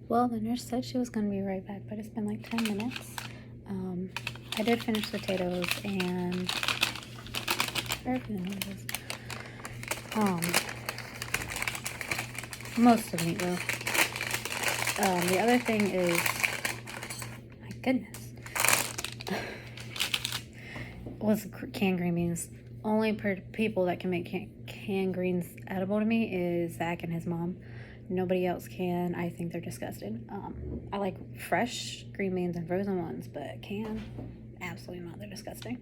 Well, the nurse said she was going to be right back, but it's been like 10 minutes. I did finish potatoes and most of meatloaf. The other thing is, my goodness, was canned green beans. Only people that can make canned greens edible to me is Zach and his mom. Nobody else can. I think they're disgusting. I like fresh green beans and frozen ones, but canned, absolutely not. They're disgusting.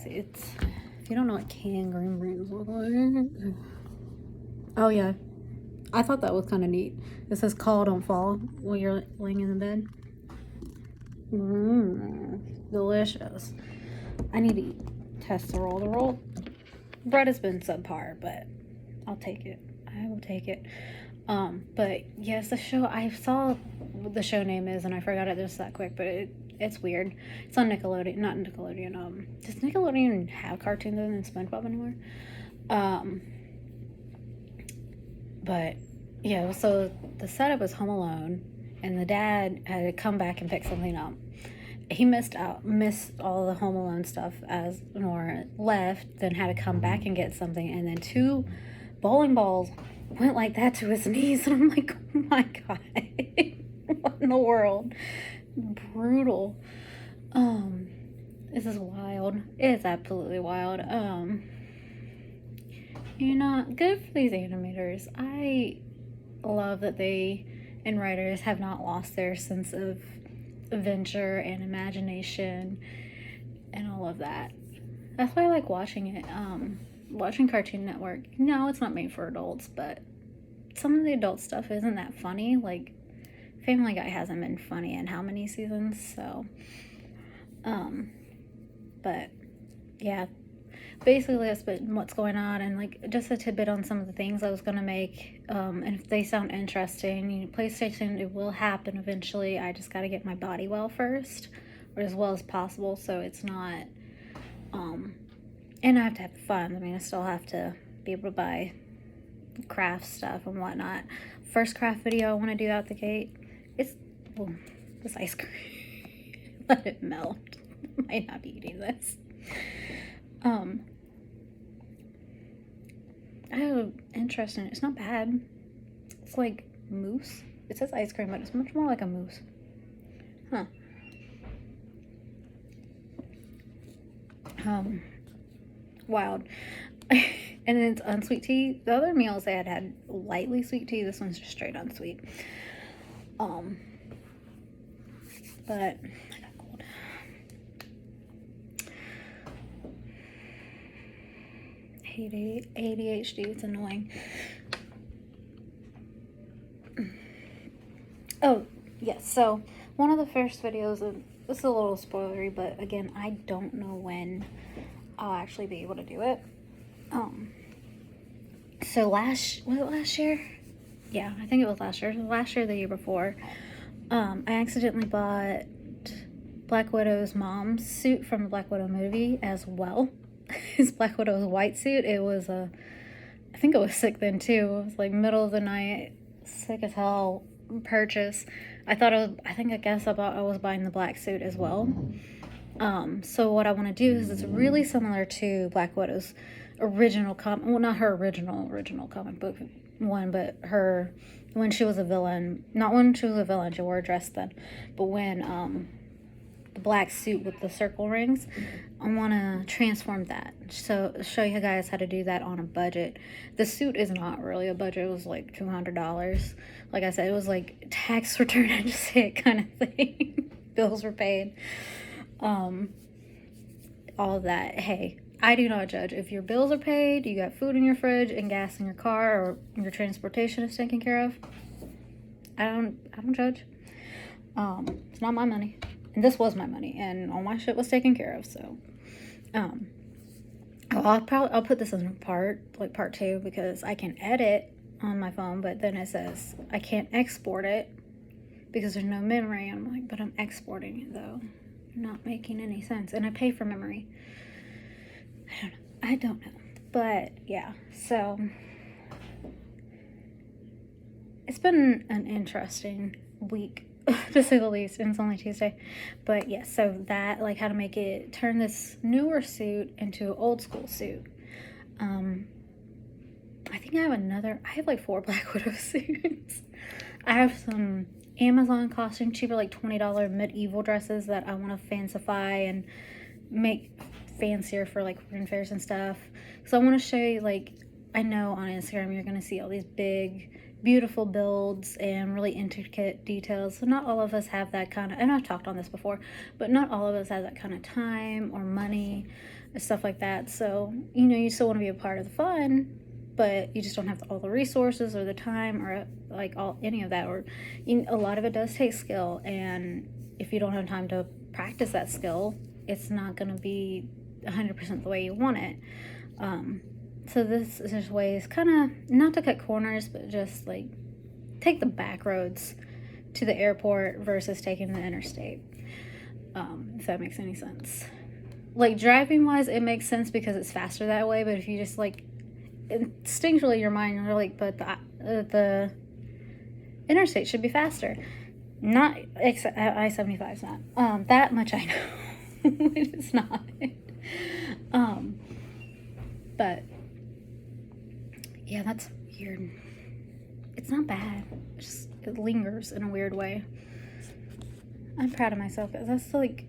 See, if you don't know what canned green beans look like. Oh yeah, I thought that was kind of neat. It says "Call, don't fall" while you're laying in the bed. Delicious. I need to test the roll. The roll bread has been subpar, but I'll take it. I will take it. But yes, the show, I saw what the show name is and I forgot it just that quick, but it's weird. It's on Nickelodeon, not Nickelodeon. Does Nickelodeon have cartoons other than SpongeBob anymore? But yeah, so the setup was Home Alone, and the dad had to come back and pick something up. He missed all the Home Alone stuff as Nora left, then had to come back and get something, and then 2 bowling balls went like that to his knees, and I'm like, oh my god, what in the world? Brutal. This is wild. It's absolutely wild. Good for these animators. I love that they and writers have not lost their sense of adventure and imagination and all of that. That's why I like watching it. Watching Cartoon Network. No, it's not made for adults, but some of the adult stuff isn't that funny. Like, Family Guy hasn't been funny in how many seasons, so. But, yeah. Basically, that's been what's going on, and like just a tidbit on some of the things I was gonna make. And if they sound interesting, PlayStation, it will happen eventually. I just gotta get my body well first, or as well as possible, so it's not. And I have to have fun. I mean, I still have to be able to buy craft stuff and whatnot. First craft video I want to do out the gate. It's this ice cream. Let it melt. I might not be eating this. I have interesting. It's not bad. It's like mousse. It says ice cream, but it's much more like a mousse. Huh. Wild. And then it's unsweet tea. The other meals they had lightly sweet tea. This one's just straight unsweet. But I got cold. I hate ADHD. It's annoying. Oh, yes. So one of the first videos, and this is a little spoilery, but again, I don't know when I'll actually be able to do it. So was it last year? Yeah, I think it was last year. Last year, the year before, I accidentally bought Black Widow's mom's suit from the Black Widow movie as well. It's Black Widow's white suit. I think it was sick then too. It was like middle of the night, sick as hell purchase. I guess I was buying the black suit as well. So what I want to do is it's really similar to Black Widow's original not her original comic book one, but when she was a villain. Not when she was a villain, she wore a dress then, but when the black suit with the circle rings, I want to transform that. So show you guys how to do that on a budget. The suit is not really a budget. It was like $200. Like I said, it was like tax return I just hit kind of thing. Bills were paid. All of that. Hey, I do not judge. If your bills are paid, you got food in your fridge and gas in your car, or your transportation is taken care of, I don't judge. It's not my money. And this was my money, and all my shit was taken care of, so. I'll put this in part 2, because I can edit on my phone, but then it says I can't export it because there's no memory. I'm like, but I'm exporting it though. Not making any sense. And I pay for memory. I don't know. But yeah, so it's been an interesting week to say the least, and it's only Tuesday. But yeah, so that, like, how to make it turn this newer suit into an old school suit. I think I have like 4 Black Widow suits. I have some Amazon costing cheaper, like $20 medieval dresses that I want to fancify and make fancier for like Ren fairs and stuff. So I want to show you, like, I know on Instagram you're going to see all these big, beautiful builds and really intricate details. So not all of us have that kind of, and I've talked on this before, but not all of us have that kind of time or money and stuff like that. So, you know, you still want to be a part of the fun, but you just don't have all the resources or the time or like any of that. Or a lot of it does take skill, and if you don't have time to practice that skill, it's not going to be 100% the way you want it. So this is just ways, kind of, not to cut corners, but just like take the back roads to the airport versus taking the interstate. If that makes any sense. Like, driving wise, it makes sense because it's faster that way. But if you just like instinctually your mind, you're like, but the interstate should be faster. Not I-75 is not. That much I know. It is not. But yeah, that's weird. It's not bad. It lingers in a weird way. I'm proud of myself because that's like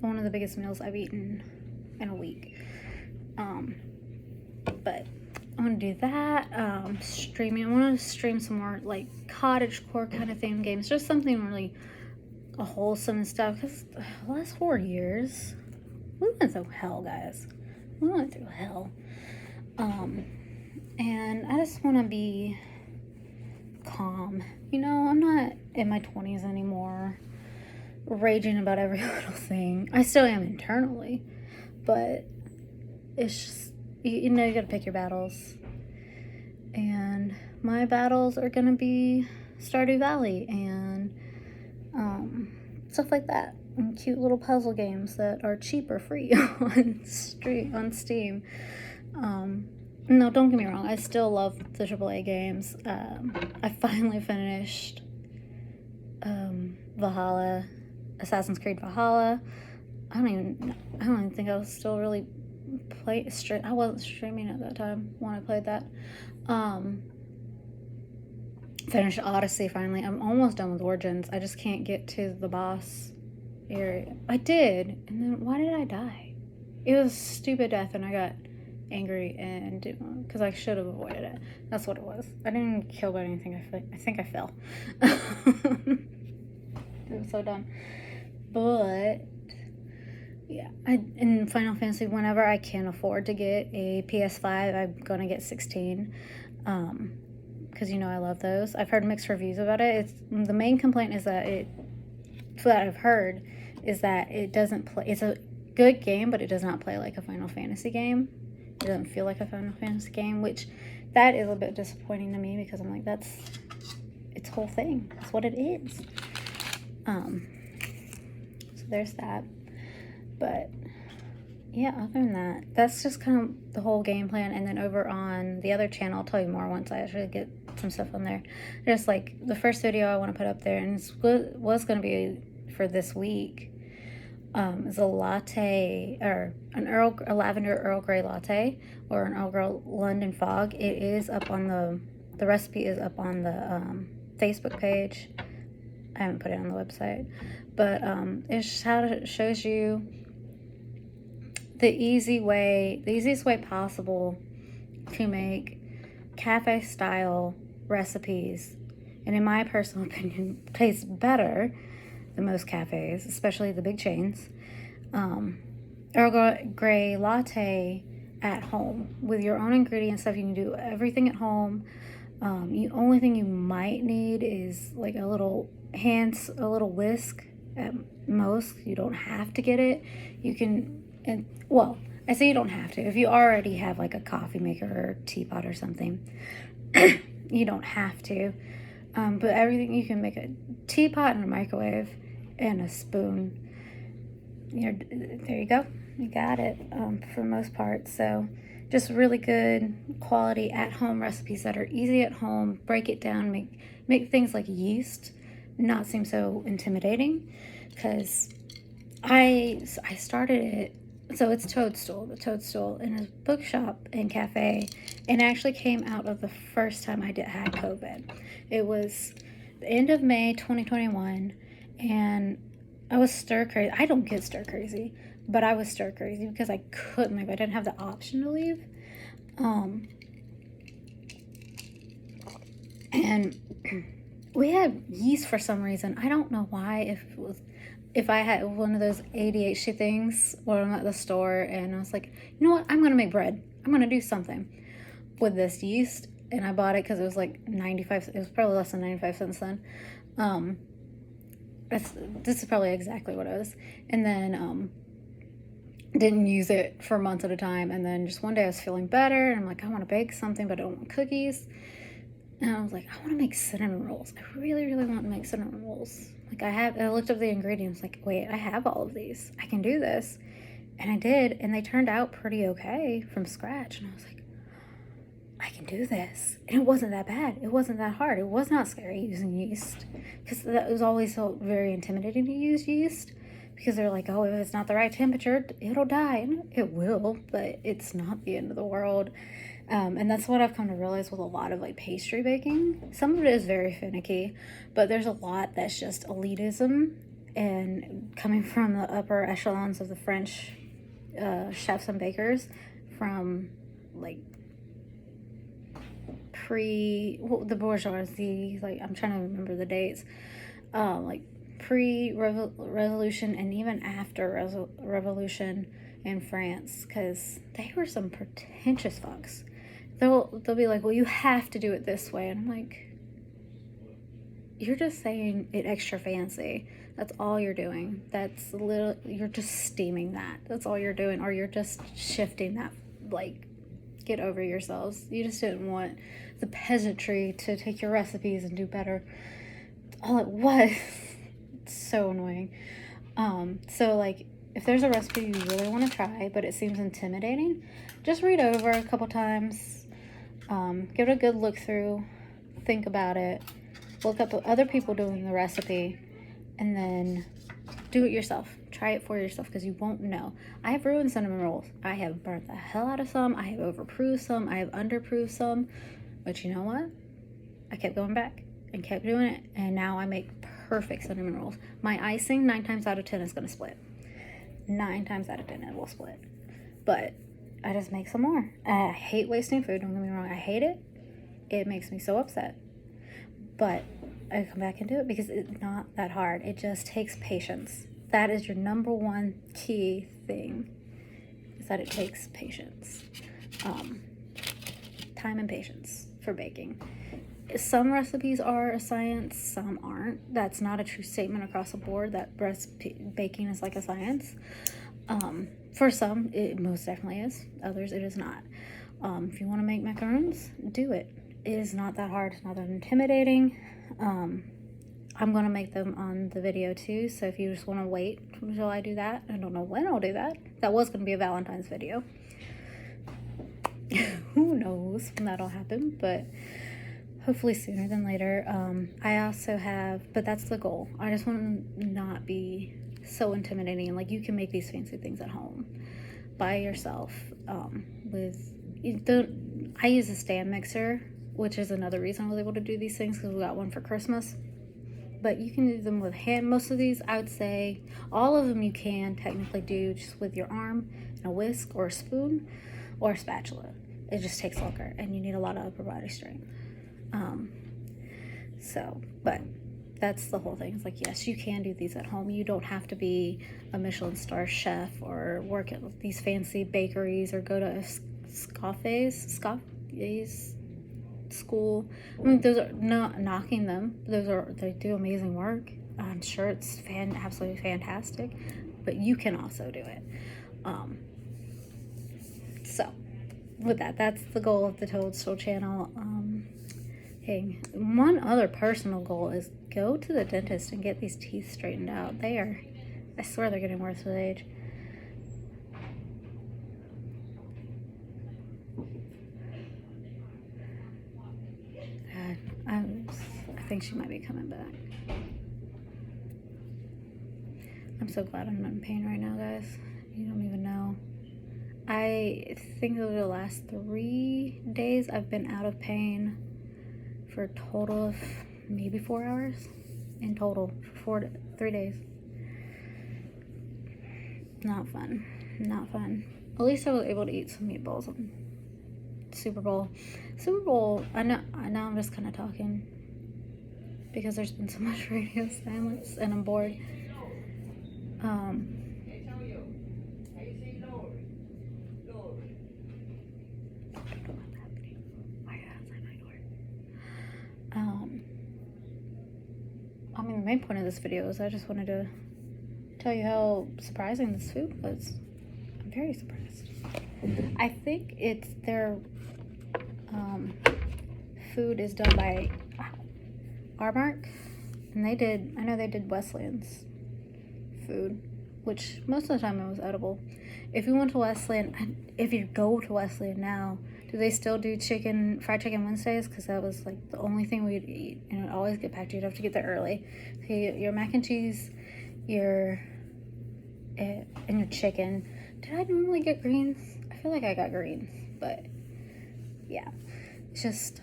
one of the biggest meals I've eaten in a week. But I want to do that. Streaming. I want to stream some more like cottagecore kind of theme games. Just something really wholesome and stuff. Because the last 4 years, we went through hell, guys. We went through hell. And I just want to be calm. You know, I'm not in my 20s anymore, raging about every little thing. I still am internally, but it's just, you know, you gotta pick your battles. And my battles are gonna be Stardew Valley and stuff like that, and cute little puzzle games that are cheap or free on Steam. No, don't get me wrong, I still love the AAA games. I finally finished Valhalla, Assassin's Creed Valhalla. I don't even think I was still really I wasn't streaming at that time when I played that. Finished Odyssey finally. I'm almost done with Origins. I just can't get to the boss area. I did, and then why did I die? It was a stupid death, and I got angry and didn't, because I should have avoided it. That's what it was. I didn't kill anything. I think I fell. It was so dumb. But yeah, in Final Fantasy, whenever I can afford to get a PS5, I'm gonna get 16. Because, you know, I love those. I've heard mixed reviews about it. The main complaint is that I've heard is that it doesn't play. It's a good game, but it does not play like a Final Fantasy game. It doesn't feel like a Final Fantasy game, which that is a bit disappointing to me because I'm like, that's its whole thing. That's what it is. So there's that. But yeah, other than that, that's just kind of the whole game plan. And then over on the other channel, I'll tell you more once I actually get some stuff on there. Just like the first video I want to put up there, and it was going to be for this week, is a latte, or a lavender Earl Grey latte, or an Earl Grey London Fog. It is up on the recipe is up on the Facebook page. I haven't put it on the website, but it's just how it shows you the easiest way possible to make cafe style recipes, and in my personal opinion, tastes better than most cafes, especially the big chains. Earl Grey latte at home with your own ingredients stuff. You can do everything at home. The only thing you might need is like a little whisk at most. You don't have to get it. You can, well, I say you don't have to. If you already have like a coffee maker or teapot or something, you don't have to. But everything, you can make a teapot and a microwave and a spoon. There you go. You got it, for the most part. So Just really good quality at-home recipes that are easy at home. Break it down, make things like yeast not seem so intimidating, because I started it. So it's Toadstool, the Toadstool, in a bookshop and cafe, and it actually came out of the first time I had COVID. It was the end of May 2021, and I was stir crazy. I don't get stir crazy, but I was stir crazy because I couldn't leave. I didn't have the option to leave. And we had yeast for some reason. I don't know why. If I had one of those ADHD things where I'm at the store and I was like, you know what, I'm going to make bread. I'm going to do something with this yeast. And I bought it because it was like 95, it was probably less than 95 cents then. This is probably exactly what it was. And then didn't use it for months at a time. And then just one day I was feeling better. And I'm like, I want to bake something, but I don't want cookies. And I was like, I want to make cinnamon rolls. I really, really want to make cinnamon rolls. Like I looked up the ingredients, like, wait, I have all of these. I can do this. And I did, and they turned out pretty okay from scratch. And I was like, I can do this. And it wasn't that bad. It wasn't that hard. It was not scary using yeast. Because that was always so very intimidating to use yeast. Because they're like, oh, if it's not the right temperature, it'll die. And it will, but it's not the end of the world. And that's what I've come to realize with a lot of like pastry baking. Some of it is very finicky, but there's a lot that's just elitism and coming from the upper echelons of the French chefs and bakers from like the bourgeoisie, like I'm trying to remember the dates, like pre-revolution and even after revolution in France, because they were some pretentious fucks. They'll be like, well, you have to do it this way. And I'm like, you're just saying it extra fancy. That's all you're doing. You're just steaming that. That's all you're doing. Or you're just shifting that, like, get over yourselves. You just didn't want the peasantry to take your recipes and do better. All it was. It's so annoying. So like, if there's a recipe you really want to try, but it seems intimidating, just read over a couple times. Give it a good look through, think about it, look up other people doing the recipe, and then do it yourself. Try it for yourself, because you won't know. I have ruined cinnamon rolls. I have burnt the hell out of some. I have overproved some. I have underproved some. But you know what? I kept going back and kept doing it, and now I make perfect cinnamon rolls. My icing, 9 times out of 10, is going to split. 9 times out of 10 it will split. But I just make some more. I hate wasting food, don't get me wrong. I hate it. It makes me so upset. But I come back and do it because it's not that hard. It just takes patience. That is your number one key thing, is that it takes patience. Time and patience for baking. Some recipes are a science, some aren't. That's not a true statement across the board that baking is like a science. For some, it most definitely is. Others, it is not. If you want to make macaroons, do it. It is not that hard. It's not that intimidating. I'm going to make them on the video too, so if you just want to wait until I do that, I don't know when I'll do that. That was going to be a Valentine's video. Who knows when that'll happen, but hopefully sooner than later. I also have, but that's the goal. I just want to not be so intimidating, and like, you can make these fancy things at home by yourself. I use a stand mixer, which is another reason I was able to do these things, because we got one for Christmas. But you can do them with hand. Most of these, I would say, all of them you can technically do just with your arm and a whisk or a spoon or a spatula. It just takes longer, and you need a lot of upper body strength. But that's the whole thing. It's like, yes, you can do these at home. You don't have to be a Michelin star chef or work at these fancy bakeries or go to a Scoffay's school. I mean, those are not knocking them. They do amazing work. I'm sure it's absolutely fantastic, but you can also do it. So with that's the goal of the Toadstool channel. Hey, one other personal goal is go to the dentist and get these teeth straightened out. I swear they're getting worse with age. think she might be coming back. I'm so glad I'm not in pain right now, guys. You don't even know. I think over the last 3 days I've been out of pain for a total of maybe 4 hours in total for 3 days. Not fun. Not fun. At least I was able to eat some meatballs on Super Bowl. Super Bowl, I know I'm just kind of talking because there's been so much radio silence and I'm bored. I mean, the main point of this video is I just wanted to tell you how surprising this food was. I'm very surprised. I think it's their food is done by Armark, and I know they did Wesleyan's food, which most of the time it was edible. If you went to Wesleyan, if you go to Wesleyan now, do they still do fried chicken Wednesdays? Because that was like the only thing we'd eat, and it would always get packed. You'd have to get there early. Okay, your mac and cheese, and your chicken. Did I normally get greens? I feel like I got greens, but yeah, it's just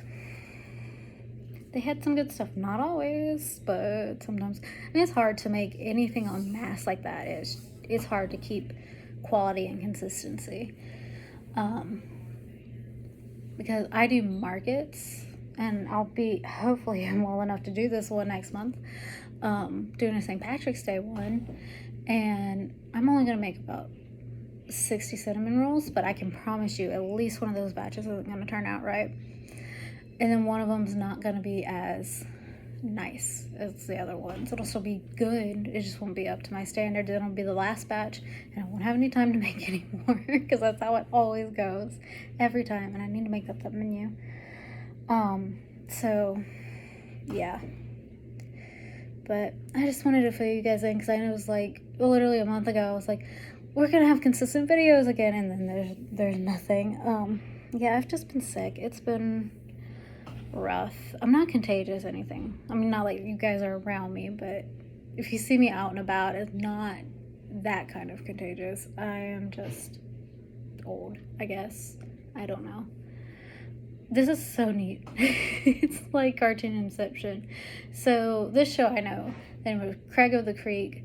they had some good stuff. Not always, but sometimes. I mean, it's hard to make anything en masse like that. It's hard to keep quality and consistency. Because I do markets, and I'll be, hopefully I'm well enough to do this one next month, doing a St. Patrick's Day one, and I'm only going to make about 60 cinnamon rolls, but I can promise you at least one of those batches isn't going to turn out right, and then one of them's not going to be as nice as the other ones. It'll still be good, it just won't be up to my standards. It'll be the last batch, and I won't have any time to make any more, because that's how it always goes every time, and I need to make up that menu. So yeah, but I just wanted to fill you guys in, because I know it was like literally a month ago I was like, we're gonna have consistent videos again, and then there's nothing. Yeah, I've just been sick. It's been rough. I'm not contagious or anything. I mean, not like you guys are around me, but if you see me out and about, it's not that kind of contagious. I am just old, I guess. I don't know. This is so neat. It's like cartoon Inception. So this show, I know, the name of Craig of the Creek,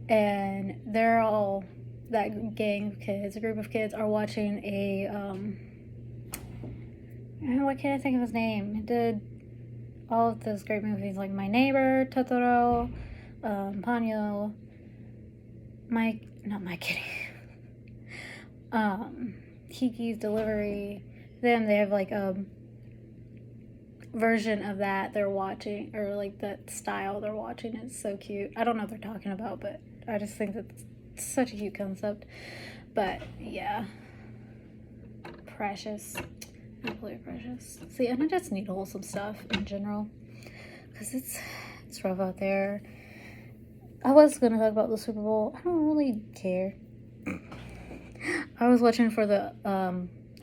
and they're all, that gang of kids, a group of kids are watching a what can't I think of his name? He did all of those great movies like My Neighbor, Totoro, Ponyo, Kiki's Delivery. Then they have like a version of that they're watching, or like that style they're watching. It's so cute. I don't know what they're talking about, but I just think that's such a cute concept. But yeah, precious. Absolutely precious. See, and I just need wholesome stuff in general, because it's rough out there. I was gonna talk about the Super Bowl. I don't really care. I was watching for the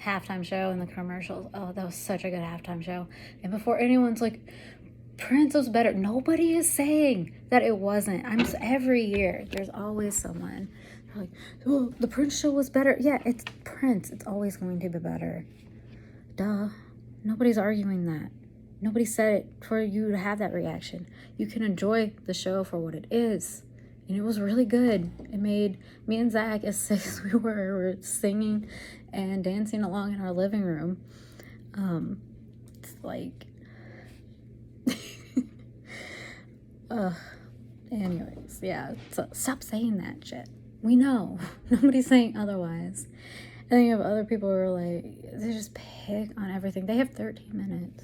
halftime show and the commercials. Oh, that was such a good halftime show. And before anyone's like, Prince was better, nobody is saying that it wasn't. Every year there's always someone like, oh, the Prince show was better. Yeah, it's Prince. It's always going to be better. Duh. Nobody's arguing that. Nobody said it for you to have that reaction. You can enjoy the show for what it is. And it was really good. It made me and Zach, as sick as we were singing and dancing along in our living room. It's like... anyways, yeah. So stop saying that shit. We know. Nobody's saying otherwise. And then you have other people who are like, they just pick on everything. They have 13 minutes.